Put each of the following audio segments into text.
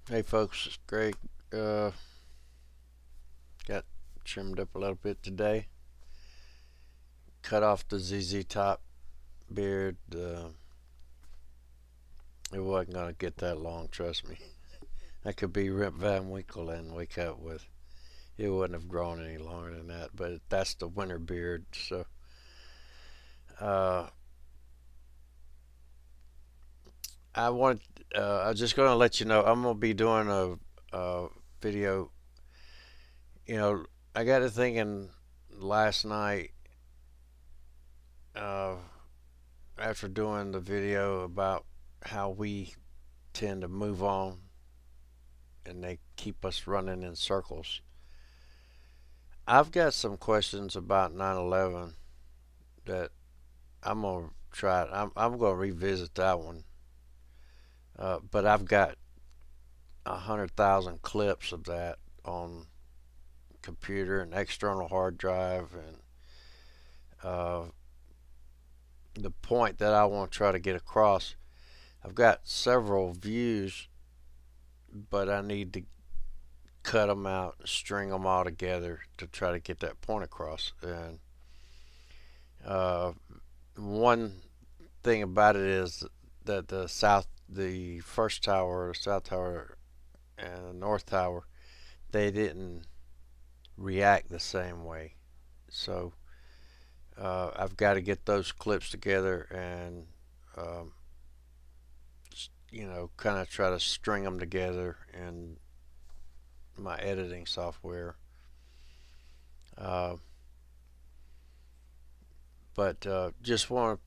Hey folks, it's Greg. Uh, got trimmed up a little bit today. Cut off the ZZ Top beard. It wasn't gonna get that long, trust me. I could be Rip Van Winkle and wake up with. It wouldn't have grown any longer than that. But that's the winter beard. So uh, I want. I'm just gonna let you know. I'm gonna be doing a video. You know, I got to thinking last night. Uh, After doing the video about how we tend to move on and they keep us running in circles. I've got some questions about 9/11 that I'm gonna try. I'm gonna revisit that one, but I've got 100,000 clips of that on computer and external hard drive, and uh, the point that I want to try to get across. I've got several views, but I need to cut them out, string them all together to try to get that point across. And uh, one thing about it is that the first tower, the south tower, and the north tower, they didn't react the same way. So I've got to get those clips together and um, kind of try to string them together in my editing software. Uh, but just want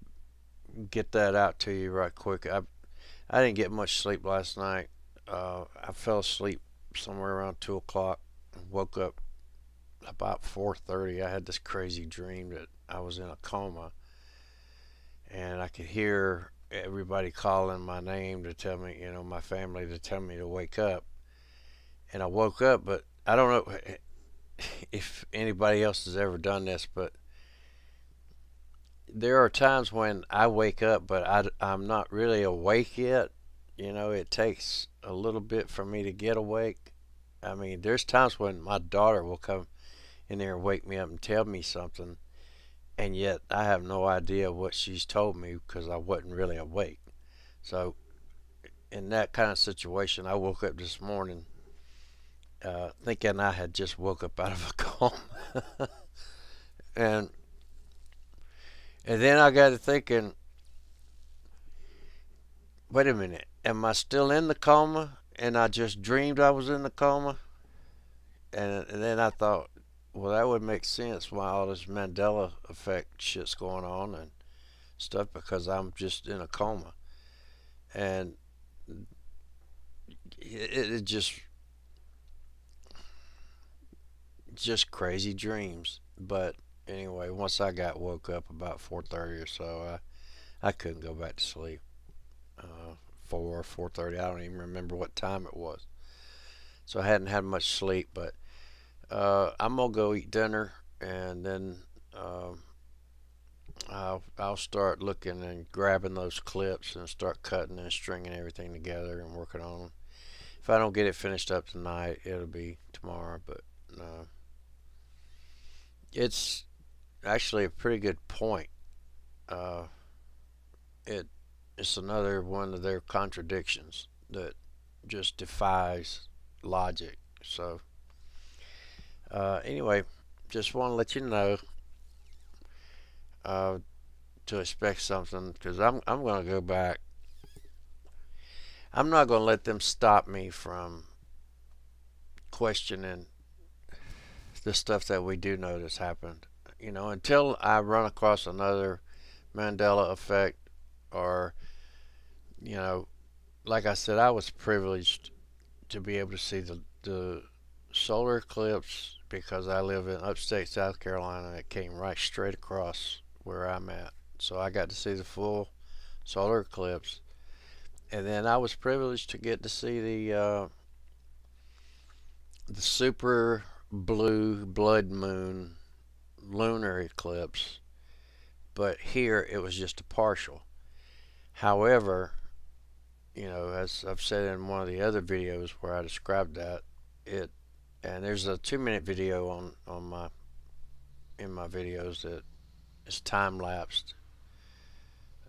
to get that out to you right quick. I didn't get much sleep last night. I fell asleep somewhere around 2 o'clock. Woke up about 4:30. I had this crazy dream that I was in a coma, and I could hear everybody calling my name to tell me, my family to tell me to wake up. And I woke up, but I don't know if anybody else has ever done this, but there are times when I wake up, but I'm not really awake yet. It takes a little bit for me to get awake. I mean, there's times when my daughter will come in there and wake me up and tell me something, and yet I have no idea what she's told me because I wasn't really awake. So, in that kind of situation, I woke up this morning thinking I had just woke up out of a coma. and and then I got to thinking, wait a minute, am I still in the coma? And I just dreamed I was in the coma? And then I thought, well, that would make sense why all this Mandela effect shit's going on and stuff because I'm just in a coma. And it just crazy dreams. But anyway, once I got woke up about 4:30 or so, I couldn't go back to sleep. 4:30. I don't even remember what time it was. So I hadn't had much sleep, but I'm gonna go eat dinner, and then I'll start looking and grabbing those clips and start cutting and stringing everything together and working on them. If I don't get it finished up tonight, it'll be tomorrow. But uh, it's actually a pretty good point. Uh, it it's another one of their contradictions that just defies logic. So anyway, just want to let you know uh, to expect something because I'm going to go back. I'm not going to let them stop me from questioning the stuff that we do know that's happened. Until I run across another Mandela effect or, you know, like I said, I was privileged to be able to see the solar eclipse because I live in upstate South Carolina and it came right straight across where I'm at. So I got to see the full solar eclipse. And then I was privileged to get to see the super blue blood moon lunar eclipse, but here it was just a partial. However, as I've said in one of the other videos where I described that, it and there's a 2-minute video on my in my videos that is time lapsed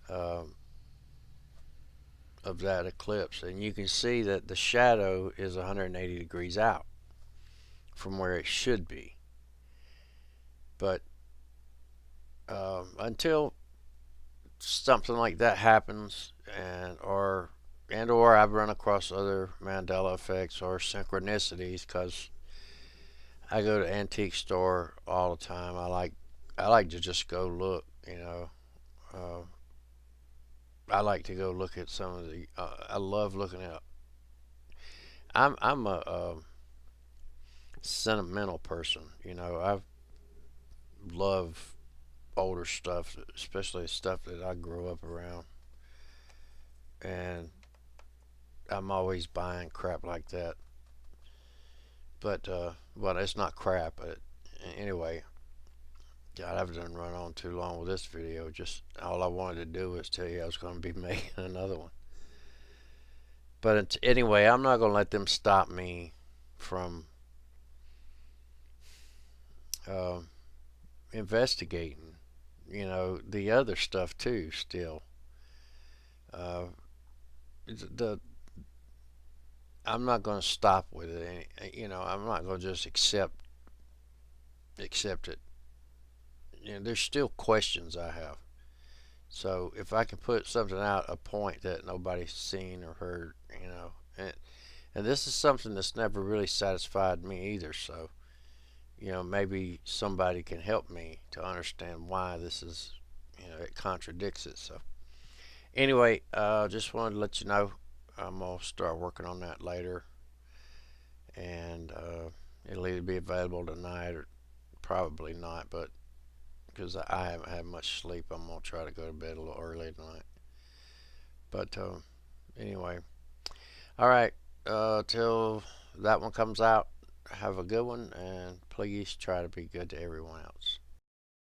um, of that eclipse, and you can see that the shadow is 180 degrees out from where it should be. But until something like that happens, and or I've run across other Mandela effects or synchronicities, because I go to antique store all the time. I like to just go look. Uh, I like to go look at some of the. I love looking at. I'm a sentimental person. I love older stuff, especially stuff that I grew up around, and I'm always buying crap like that. But well, it's not crap. But anyway, God, I've done run on too long with this video. Just all I wanted to do was tell you I was going to be making another one. But anyway, I'm not going to let them stop me from uh, investigating, the other stuff too. Still, uh, the I'm not going to stop with it. I'm not going to just accept it. There's still questions I have. So if I can put something out, a point that nobody's seen or heard, and this is something that's never really satisfied me either. So maybe somebody can help me to understand why this is, it contradicts it. So anyway, just wanted to let you know I'm gonna start working on that later, and it'll either be available tonight or probably not, but because I haven't had much sleep, I'm gonna try to go to bed a little early tonight. But anyway, all right. Till that one comes out, have a good one, and please try to be good to everyone else.